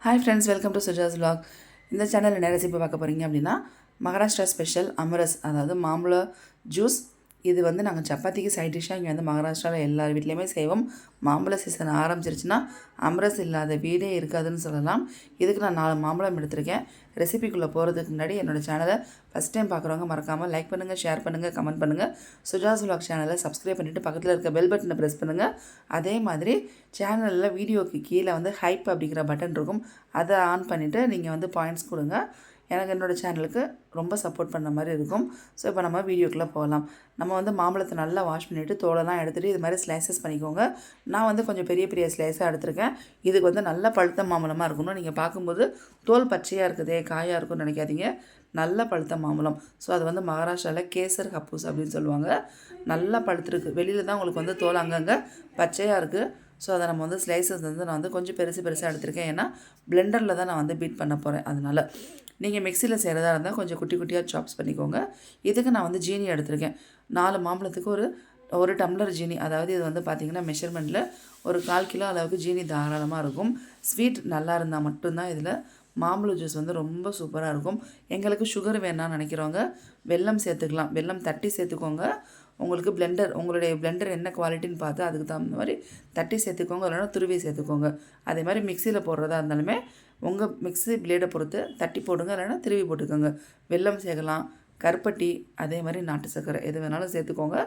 Hi friends, welcome to Suja's vlog. இந்த சேனலில் என்ன ரெசிபி பார்க்க போகிறீங்க அப்படின்னா மகாராஷ்டிரா ஸ்பெஷல் அமரஸ், அதாவது மாம்பழ ஜூஸ். இது வந்து நாங்கள் சப்பாத்திக்கு சைட் டிஷ்ஷாக இங்கே வந்து மகாராஷ்டிராவில் எல்லார் வீட்லேயுமே செய்வோம். மாம்பழ சீசன் ஆரம்பிச்சிருச்சுன்னா அமரஸ் இல்லாத வீடே இருக்காதுன்னு சொல்லலாம். இதுக்கு நான் 4 மாம்பழம் எடுத்திருக்கேன். ரெசிபிக்குள்ளே போகிறதுக்கு முன்னாடி என்னோடய சேனலை ஃபஸ்ட் டைம் பார்க்குறவங்க மறக்காமல் லைக் பண்ணுங்கள், ஷேர் பண்ணுங்கள், கமெண்ட் பண்ணுங்கள். சுஜாஸ் vlog சேனலை சப்ஸ்கிரைப் பண்ணிவிட்டு பக்கத்தில் இருக்க பெல் பட்டனை ப்ரெஸ் பண்ணுங்கள். அதே மாதிரி சேனலில் வீடியோக்கு கீழே வந்து ஹைப் அப்படிங்கிற பட்டன் இருக்கும், அதை ஆன் பண்ணிவிட்டு நீங்கள் வந்து பாயிண்ட்ஸ் கொடுங்க. எனக்கு என்னோடய சேனலுக்கு ரொம்ப சப்போர்ட் பண்ண மாதிரி இருக்கும். ஸோ இப்போ நம்ம வீடியோக்குள்ளே போகலாம். நம்ம வந்து மாம்பழத்தை நல்லா வாஷ் பண்ணிவிட்டு தோலெல்லாம் எடுத்துகிட்டு இது மாதிரி ஸ்லைசஸ் பண்ணிக்கோங்க. நான் வந்து கொஞ்சம் பெரிய பெரிய ஸ்லைஸாக எடுத்திருக்கேன். இதுக்கு வந்து நல்ல பழுத்த மாம்பழமாக இருக்கணும். நீங்கள் பார்க்கும்போது தோல் பச்சையாக இருக்குதே, காயாக இருக்குன்னு நினைக்காதீங்க. நல்ல பழுத்த மாம்பழம். ஸோ அது வந்து மகாராஷ்டிராவில் கேசர் ஹப்பூஸ் அப்படின்னு சொல்லுவாங்க. நல்லா பழுத்துருக்கு. வெளியில் தான் உங்களுக்கு வந்து தோல் அங்கங்கே பச்சையாக இருக்குது. ஸோ அதை நம்ம வந்து ஸ்லைசஸ் வந்து நான் வந்து கொஞ்சம் பெருசாக எடுத்திருக்கேன். ஏன்னா பிளெண்டரில் தான் நான் வந்து பீட் பண்ண போகிறேன். அதனால் நீங்கள் மிக்சியில் செய்கிறதா இருந்தால் கொஞ்சம் குட்டி குட்டியாக சாப்ஸ் பண்ணிக்கோங்க. இதுக்கு நான் வந்து ஜீனி எடுத்திருக்கேன். 4 மாம்பழத்துக்கு ஒரு டம்ளர் ஜீனி. அதாவது இது வந்து பார்த்திங்கன்னா மெஷர்மெண்ட்டில் ஒரு 1/4 கிலோ அளவுக்கு ஜீனி தாராளமாக இருக்கும். ஸ்வீட் நல்லா இருந்தால் மட்டும்தான் இதில் மாம்பழ ஜூஸ் வந்து ரொம்ப சூப்பராக இருக்கும். எங்களுக்கு சுகர் வேணாம்னு நினைக்கிறவங்க வெல்லம் சேர்த்துக்கலாம். வெல்லம் தட்டி சேர்த்துக்கோங்க. உங்களுக்கு உங்களுடைய பிளெண்டர் என்ன குவாலிட்டின்னு பார்த்து அதுக்கு தகுந்த மாதிரி தட்டி சேர்த்துக்கோங்க, இல்லைனா துருவி சேர்த்துக்கோங்க. அதே மாதிரி மிக்சியில் போடுறதா இருந்தாலுமே உங்கள் மிக்ஸி பிளேடை பொறுத்து தட்டி போடுங்க, இல்லைனா திருவி போட்டுக்கோங்க. வெல்லம் சேர்க்கலாம், கருப்பட்டி, அதே மாதிரி நாட்டு சர்க்கரை எது வேணாலும் சேர்த்துக்கோங்க,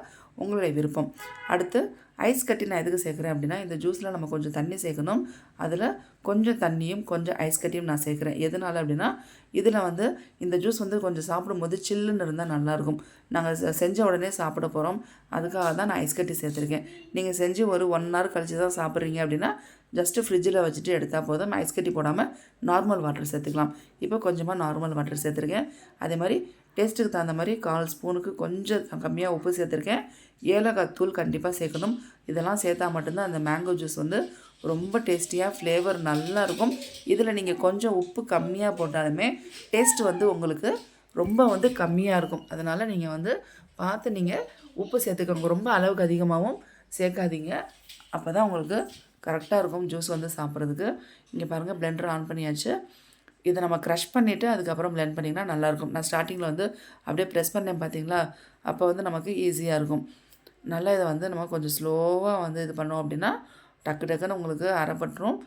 உங்களுடைய விருப்பம். அடுத்து ஐஸ் கட்டி நான் எதுக்கு சேர்க்குறேன் அப்படின்னா, இந்த ஜூஸில் நம்ம கொஞ்சம் தண்ணி சேர்க்கணும். அதில் கொஞ்சம் தண்ணியும் கொஞ்சம் ஐஸ் கட்டியும் நான் சேர்க்குறேன். எதனால் அப்படின்னா, இதில் வந்து இந்த ஜூஸ் வந்து கொஞ்சம் சாப்பிடும்போது சில்லுன்னு இருந்தால் நல்லாயிருக்கும். நாங்கள் செஞ்ச உடனே சாப்பிட போகிறோம், அதுக்காக தான் நான் ஐஸ் கட்டி சேர்த்துருக்கேன். நீங்கள் செஞ்சு ஒரு 1 hour கழித்து தான் சாப்பிட்றீங்க அப்படின்னா ஜஸ்ட்டு ஃப்ரிட்ஜில் வச்சுட்டு எடுத்தால் போதும். ஐஸ் கட்டி போடாமல் நார்மல் வாட்டர் சேர்த்துக்கலாம். இப்போ கொஞ்சமாக நார்மல் வாட்டர் சேர்த்துருக்கேன். அதே மாதிரி டேஸ்ட்டுக்கு தகுந்த மாதிரி 1/4 ஸ்பூனுக்கு கொஞ்சம் கம்மியாக உப்பு சேர்த்துருக்கேன். ஏலக்காய் தூள் கண்டிப்பாக சேர்க்கணும். இதெல்லாம் சேர்த்தா மட்டும்தான் அந்த மேங்கோ ஜூஸ் வந்து ரொம்ப டேஸ்டியாக ஃப்ளேவர் நல்லாயிருக்கும். இதில் நீங்கள் கொஞ்சம் உப்பு கம்மியாக போட்டாலுமே டேஸ்ட் வந்து உங்களுக்கு ரொம்ப வந்து கம்மியாக இருக்கும். அதனால் நீங்கள் வந்து பார்த்து நீங்கள் உப்பு சேர்த்துக்கோங்க. ரொம்ப அளவுக்கு அதிகமாகவும் சேர்க்காதீங்க. அப்போ தான் உங்களுக்கு கரெக்டாக இருக்கும் ஜூஸ் வந்து சாப்பிட்றதுக்கு. இங்கே பாருங்கள், பிளெண்டர் ஆன் பண்ணியாச்சு. இதை நம்ம க்ரஷ் பண்ணிவிட்டு அதுக்கப்புறம் பிளெண்ட் பண்ணிங்கன்னா நல்லாயிருக்கும். நான் ஸ்டார்டிங்கில் வந்து அப்படியே ப்ரெஸ் பண்ணேன் பார்த்தீங்களா, அப்போ வந்து நமக்கு ஈஸியாக இருக்கும். நல்லா இதை வந்து நம்ம கொஞ்சம் ஸ்லோவாக வந்து இது பண்ணோம் அப்படின்னா டக்குன்னு உங்களுக்கு அரைப்பட்டுரும்.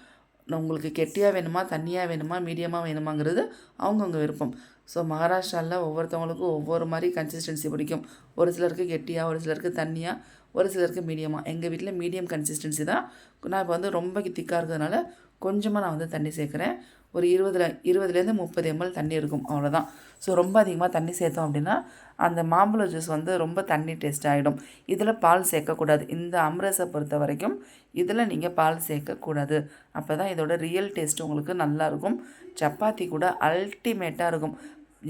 உங்களுக்கு கெட்டியாக வேணுமா, தண்ணியாக வேணுமா, மீடியமாக வேணுமாங்கிறது அவங்கவுங்க விருப்பம். ஸோ மகாராஷ்டிராவில் ஒவ்வொருத்தவங்களுக்கும் ஒவ்வொரு மாதிரி கன்சிஸ்டன்சி பிடிக்கும். ஒரு சிலருக்கு கெட்டியாக, ஒரு சிலருக்கு தண்ணியாக, ஒரு சிலருக்கு மீடியமாக. எங்கள் வீட்டில் மீடியம் கன்சிஸ்டன்சி தான். நான் இப்போ வந்து ரொம்ப திக்காக இருக்கிறதுனால கொஞ்சமாக நான் வந்து தண்ணி சேர்க்குறேன். ஒரு 20லேருந்து 30 ml தண்ணி இருக்கும், அவ்வளோதான். ஸோ ரொம்ப அதிகமாக தண்ணி சேர்த்தோம் அப்படின்னா அந்த மாம்பழ ஜூஸ் வந்து ரொம்ப தண்ணி டேஸ்ட் ஆகிடும். இதில் பால் சேர்க்கக்கூடாது. இந்த அம்ரஸை பொறுத்த வரைக்கும் இதில் நீங்கள் பால் சேர்க்கக்கூடாது. அப்போ தான் இதோட ரியல் டேஸ்ட் உங்களுக்கு நல்லாயிருக்கும். சப்பாத்தி கூட அல்டிமேட்டாக இருக்கும்.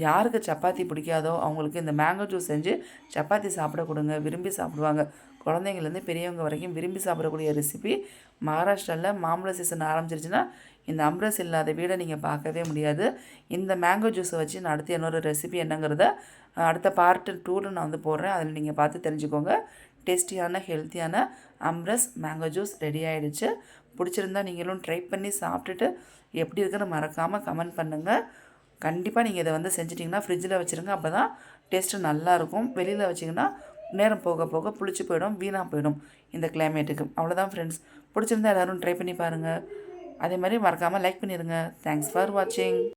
யாருக்கு சப்பாத்தி பிடிக்காதோ அவங்களுக்கு இந்த மேங்கோ ஜூஸ் செஞ்சு சப்பாத்தி சாப்பிட கொடுங்க, விரும்பி சாப்பிடுவாங்க. குழந்தைங்கள்லேருந்து பெரியவங்க வரைக்கும் விரும்பி சாப்பிடக்கூடிய ரெசிபி. மகாராஷ்டிராவில் மாம்பழ சீசன் ஆரம்பிச்சிருச்சுன்னா இந்த அம்ரஸ் இல்லாத வீடை நீங்கள் பார்க்கவே முடியாது. இந்த மேங்கோ ஜூஸை வச்சு நான் அடுத்து என்னோட ரெசிபி என்னங்கிறத அடுத்த பார்ட் 2ல் நான் வந்து போடுறேன். அதில் நீங்கள் பார்த்து தெரிஞ்சுக்கோங்க. டேஸ்டியான ஹெல்த்தியான அம்ரஸ் மேங்கோ ஜூஸ் ரெடி ஆகிடுச்சு. பிடிச்சிருந்தா நீங்களும் ட்ரை பண்ணி சாப்பிட்டுட்டு எப்படி இருக்குன்னு மறக்காமல் கமெண்ட் பண்ணுங்கள். கண்டிப்பாக நீங்கள் இதை வந்து செஞ்சிட்டிங்கன்னா ஃப்ரிட்ஜில் வச்சுருங்க. அப்போ தான் டேஸ்ட்டு நல்லாயிருக்கும். வெளியில் வச்சிங்கன்னா நேரம் போக போக புளிச்சு போயிடும், வீணாக போயிடும் இந்த கிளைமேட்டுக்கு. அவ்வளோதான் ஃப்ரெண்ட்ஸ். பிடிச்சிருந்தா எல்லோரும் ட்ரை பண்ணி பாருங்கள். அதே மாதிரி மறக்காமல் லைக் பண்ணிடுங்க. தேங்க்ஸ் ஃபார் வாட்சிங்.